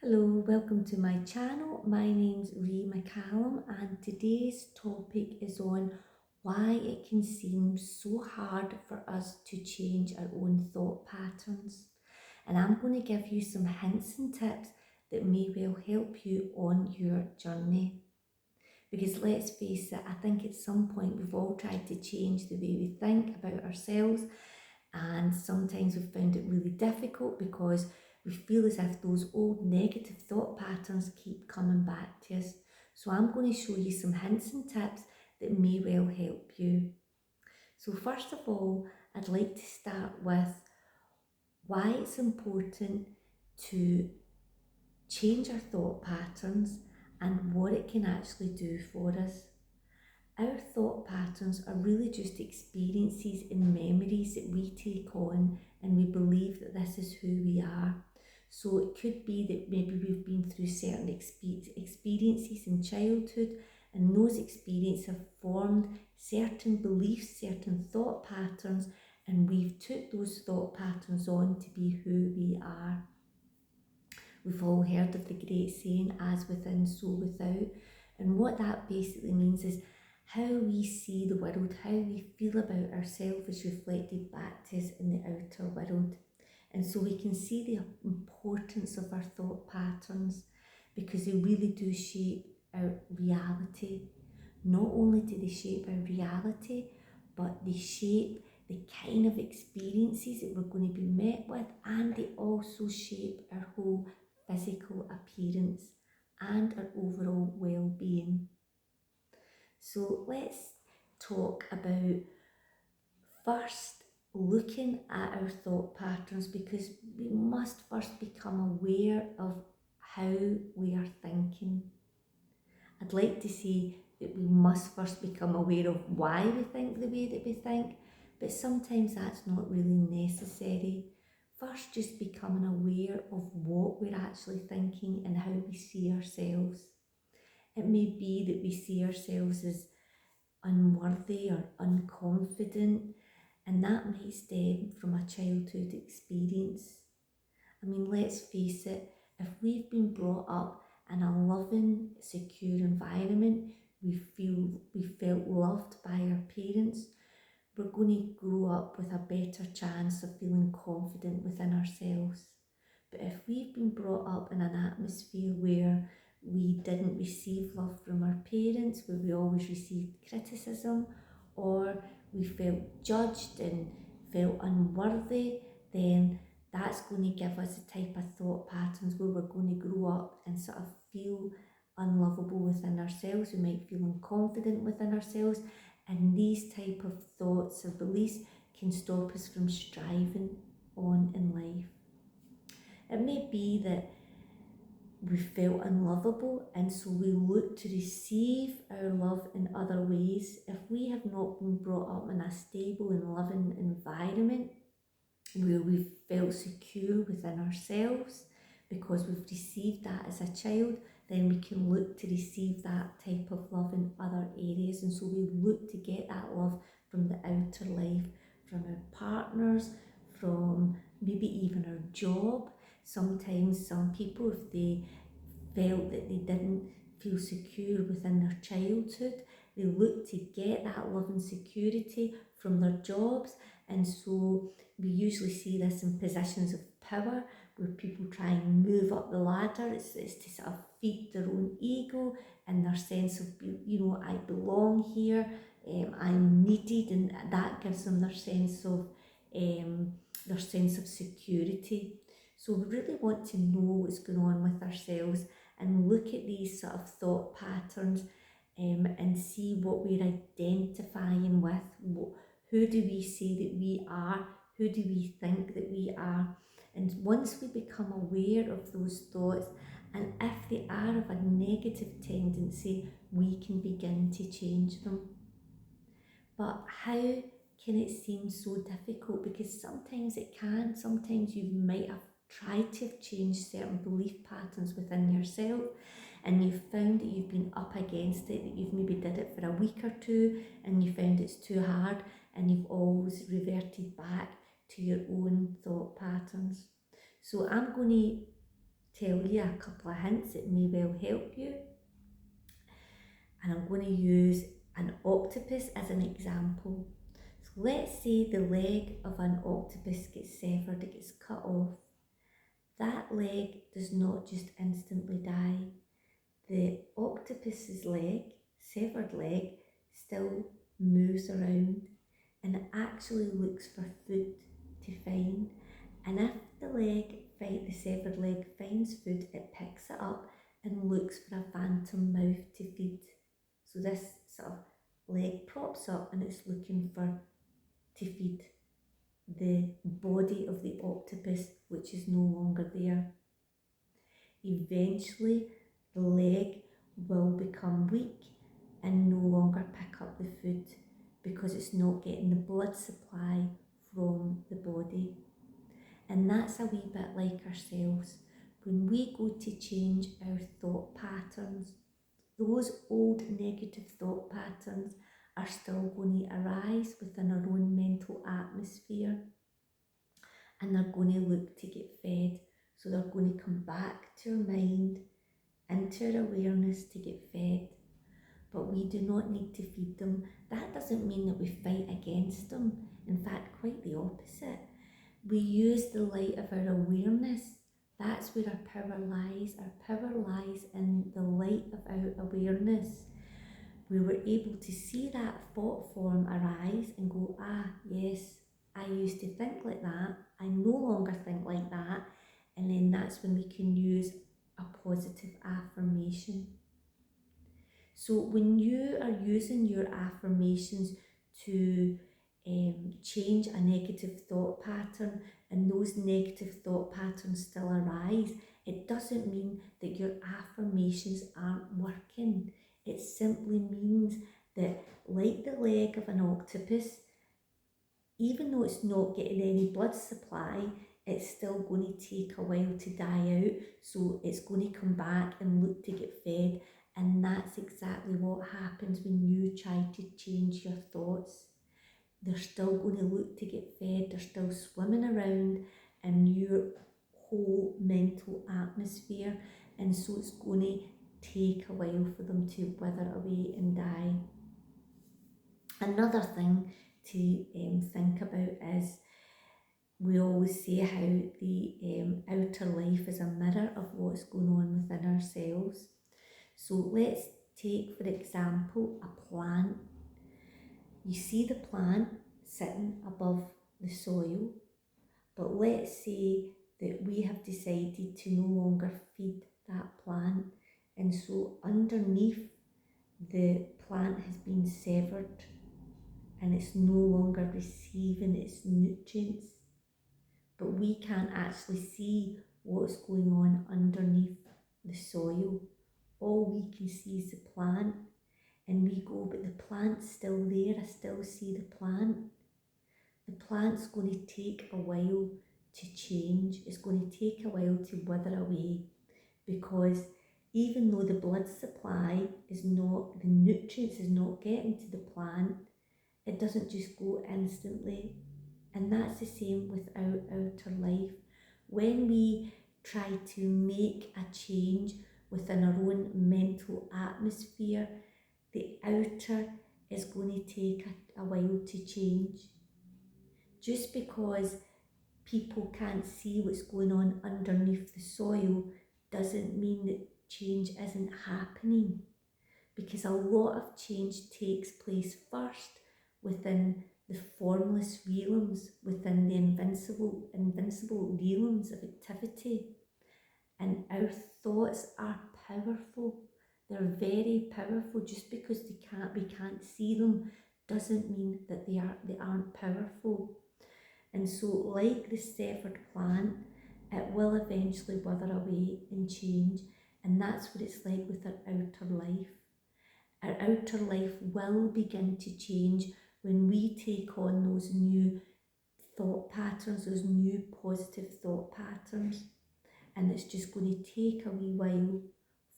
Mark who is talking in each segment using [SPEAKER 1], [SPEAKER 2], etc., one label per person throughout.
[SPEAKER 1] Hello, welcome to my channel. My name's Ree McCallum and today's topic is on why it can seem so hard for us to change our own thought patterns. And I'm going to give you some hints and tips that may well help you on your journey. Because let's face it, I think at some point we've all tried to change the way we think about ourselves, and sometimes we've found it really difficult because we feel as if those old negative thought patterns keep coming back to us. So I'm going to show you some hints and tips that may well help you. So first of all, I'd like to start with why it's important to change our thought patterns and what it can actually do for us. Our thought patterns are really just experiences and memories that we take on, and we believe that this is who we are. So it could be that maybe we've been through certain experiences in childhood, and those experiences have formed certain beliefs, certain thought patterns, and we've took those thought patterns on to be who we are. We've all heard of the great saying, as within, so without. And what that basically means is how we see the world, how we feel about ourselves is reflected back to us in the outer world. And so we can see the importance of our thought patterns because they really do shape our reality. Not only do they shape our reality, but they shape the kind of experiences that we're going to be met with, and they also shape our whole physical appearance and our overall well-being. So let's talk about first looking at our thought patterns, because we must first become aware of how we are thinking. I'd like to say that we must first become aware of why we think the way that we think, but sometimes that's not really necessary. First, just becoming aware of what we're actually thinking and how we see ourselves. It may be that we see ourselves as unworthy or unconfident, and that might stem from a childhood experience. I mean, let's face it, if we've been brought up in a loving, secure environment, we felt loved by our parents, we're going to grow up with a better chance of feeling confident within ourselves. But if we've been brought up in an atmosphere where we didn't receive love from our parents, where we always received criticism, or we felt judged and felt unworthy, then that's going to give us the type of thought patterns where we're going to grow up and sort of feel unlovable within ourselves. We might feel unconfident within ourselves, and these type of thoughts or beliefs can stop us from striving on in life. It may be that we felt unlovable, and so we look to receive our love in other ways. If we have not been brought up in a stable and loving environment where we've felt secure within ourselves because we've received that as a child, then we can look to receive that type of love in other areas. And so we look to get that love from the outer life, from our partners, from maybe even our job. Sometimes some people, if they felt that they didn't feel secure within their childhood, they look to get that love and security from their jobs. And so we usually see this in positions of power where people try and move up the ladder. It's to sort of feed their own ego and their sense of, I belong here, I'm needed, and that gives them their sense of security. So we really want to know what's going on with ourselves and look at these sort of thought patterns and see what we're identifying with. Who do we say that we are? Who do we think that we are? And once we become aware of those thoughts, and if they are of a negative tendency, we can begin to change them. But how can it seem so difficult? Because sometimes it can. Sometimes you might have tried to change certain belief patterns within yourself, and you've found that you've been up against it, that you've maybe did it for a week or two and you found it's too hard, and you've always reverted back to your own thought patterns. So I'm going to tell you a couple of hints that may well help you. And I'm going to use an octopus as an example. So let's say the leg of an octopus gets severed, it gets cut off. That leg does not just instantly die. The octopus's leg, severed leg, still moves around and it actually looks for food to find. And if the severed leg finds food, it picks it up and looks for a phantom mouth to feed. So this sort of leg props up and it's looking to feed the body of the octopus, which is no longer there. Eventually, the leg will become weak and no longer pick up the food because it's not getting the blood supply from the body. And that's a wee bit like ourselves. When we go to change our thought patterns, those old negative thought patterns are still going to arise within our own mental atmosphere and they're going to look to get fed. So they're going to come back to our mind, into our awareness to get fed. But we do not need to feed them. That doesn't mean that we fight against them. In fact, quite the opposite. We use the light of our awareness. That's where our power lies. Our power lies in the light of our awareness. We were able to see that thought form arise and go, yes, I used to think like that. I no longer think like that. And then that's when we can use a positive affirmation. So when you are using your affirmations to change a negative thought pattern and those negative thought patterns still arise, it doesn't mean that your affirmations aren't working. It simply means that, like the leg of an octopus, even though it's not getting any blood supply, it's still going to take a while to die out. So it's going to come back and look to get fed. And that's exactly what happens when you try to change your thoughts. They're still going to look to get fed. They're still swimming around in your whole mental atmosphere. And so it's going to take a while for them to wither away and die. Another thing to think about is we always say how the outer life is a mirror of what's going on within ourselves. So let's take, for example, a plant. You see the plant sitting above the soil, but let's say that we have decided to no longer feed that plant, and so underneath the plant has been severed and it's no longer receiving its nutrients, but we can't actually see what's going on underneath the soil. All we can see is the plant, and we go, but the plant's still there, I still see the plant. The plant's going to take a while to change. It's going to take a while to wither away, because even though the blood supply is not, the nutrients is not getting to the plant, it doesn't just go instantly. And that's the same with our outer life. When we try to make a change within our own mental atmosphere, the outer is going to take a while to change. Just because people can't see what's going on underneath the soil doesn't mean that change isn't happening, because a lot of change takes place first within the formless realms, within the invincible realms of activity. And our thoughts are powerful. They're very powerful. Just because we can't see them doesn't mean that they aren't powerful. And so, like the severed plant, it will eventually wither away and change. And that's what it's like with our outer life. Our outer life will begin to change when we take on those new thought patterns, those new positive thought patterns. And it's just going to take a wee while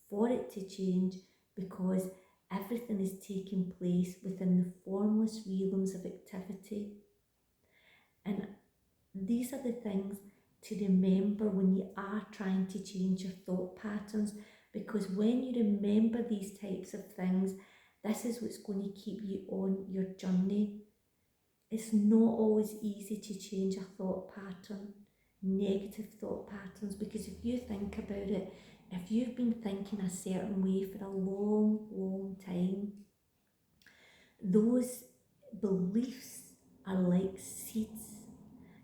[SPEAKER 1] for it to change, because everything is taking place within the formless realms of activity. And these are the things to remember when you are trying to change your thought patterns, because when you remember these types of things, this is what's going to keep you on your journey. It's not always easy to change a thought pattern, negative thought patterns, because if you think about it, if you've been thinking a certain way for a long, long time, those beliefs are like seeds,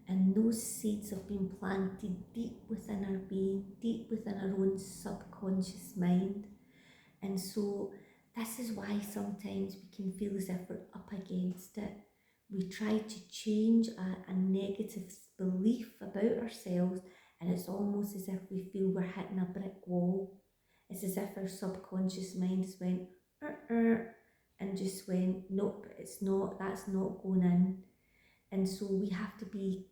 [SPEAKER 1] and those seeds have been planted deep within our being, deep within our own subconscious mind. And so this is why sometimes we can feel as if we're up against it. We try to change a negative belief about ourselves, and it's almost as if we feel we're hitting a brick wall. It's as if our subconscious mind just went, and just went, nope, it's not, that's not going in. And so we have to be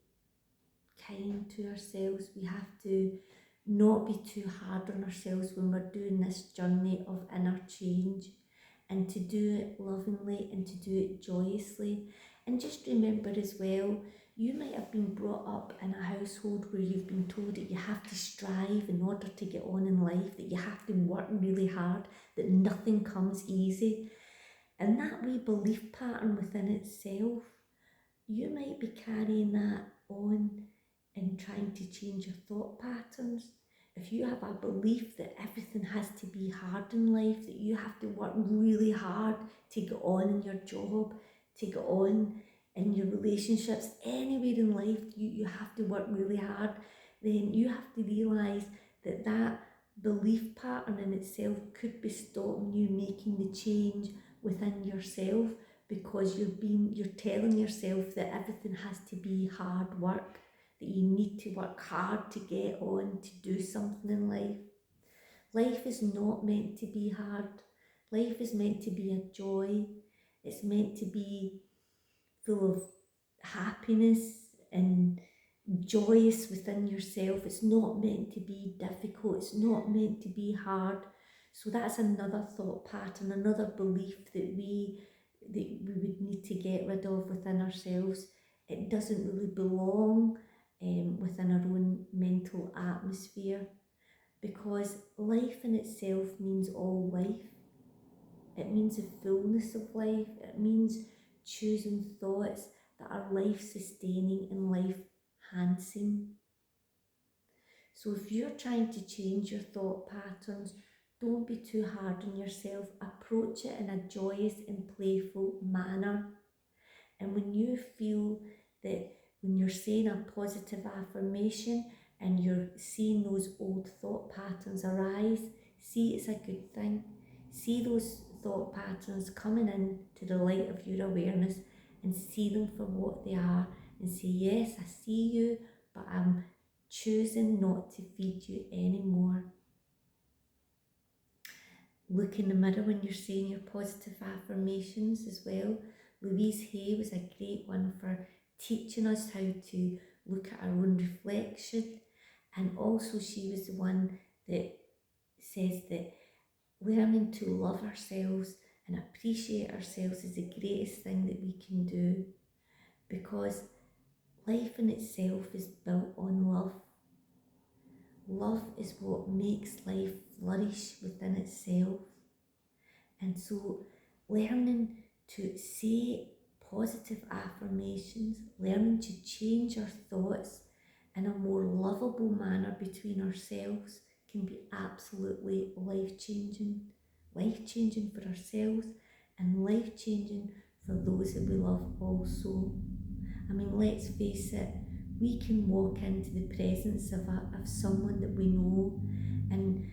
[SPEAKER 1] kind to ourselves. We have to not be too hard on ourselves when we're doing this journey of inner change, and to do it lovingly and to do it joyously. And just remember as well, you might have been brought up in a household where you've been told that you have to strive in order to get on in life, that you have to work really hard, that nothing comes easy. And that wee belief pattern within itself, you might be carrying that on and trying to change your thought patterns. If you have a belief that everything has to be hard in life, that you have to work really hard to get on in your job, to get on in your relationships, anywhere in life you have to work really hard, then you have to realise that that belief pattern in itself could be stopping you making the change within yourself, because you're telling yourself that everything has to be hard work, that you need to work hard to get on, to do something in life. Life is not meant to be hard. Life is meant to be a joy. It's meant to be full of happiness and joyous within yourself. It's not meant to be difficult. It's not meant to be hard. So that's another thought pattern, another belief that we would need to get rid of within ourselves. It doesn't really belong within our own mental atmosphere, because life in itself means all life. It means the fullness of life. It means choosing thoughts that are life sustaining and life enhancing. So if you're trying to change your thought patterns, don't be too hard on yourself. Approach it in a joyous and playful manner. And when you feel that when you're saying a positive affirmation and you're seeing those old thought patterns arise, see it's a good thing. See those thought patterns coming in to the light of your awareness, and see them for what they are, and say, yes, I see you, but I'm choosing not to feed you anymore. Look in the mirror when you're saying your positive affirmations as well. Louise Hay was a great one for teaching us how to look at our own reflection, and also she was the one that says that learning to love ourselves and appreciate ourselves is the greatest thing that we can do, because life in itself is built on love. Love is what makes life flourish within itself. And so learning to say positive affirmations, learning to change our thoughts in a more lovable manner between ourselves can be absolutely life-changing. Life-changing for ourselves and life-changing for those that we love also. I mean, let's face it, we can walk into the presence of someone that we know, and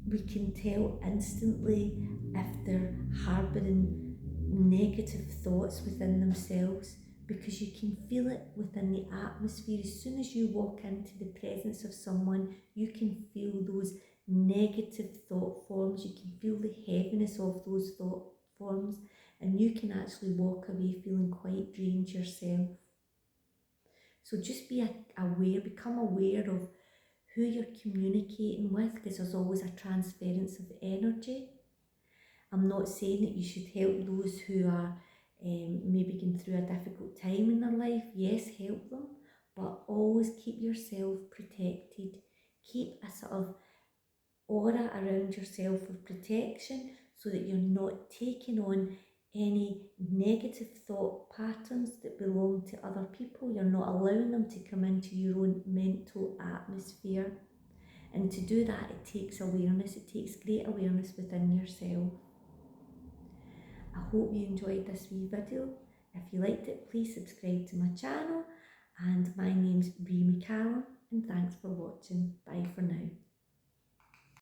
[SPEAKER 1] we can tell instantly if they're harbouring negative thoughts within themselves, because you can feel it within the atmosphere. As soon as you walk into the presence of someone, you can feel those negative thought forms, you can feel the heaviness of those thought forms, and you can actually walk away feeling quite drained yourself. So just be aware, become aware of who you're communicating with, because there's always a transference of energy. I'm not saying that you should help those who are maybe going through a difficult time in their life. Yes, help them, but always keep yourself protected. Keep a sort of aura around yourself of protection so that you're not taking on any negative thought patterns that belong to other people. You're not allowing them to come into your own mental atmosphere. And to do that, it takes awareness. It takes great awareness within yourself. I hope you enjoyed this wee video. If you liked it, please subscribe to my channel. And my name's Ree McCallum, and thanks for watching. Bye for now.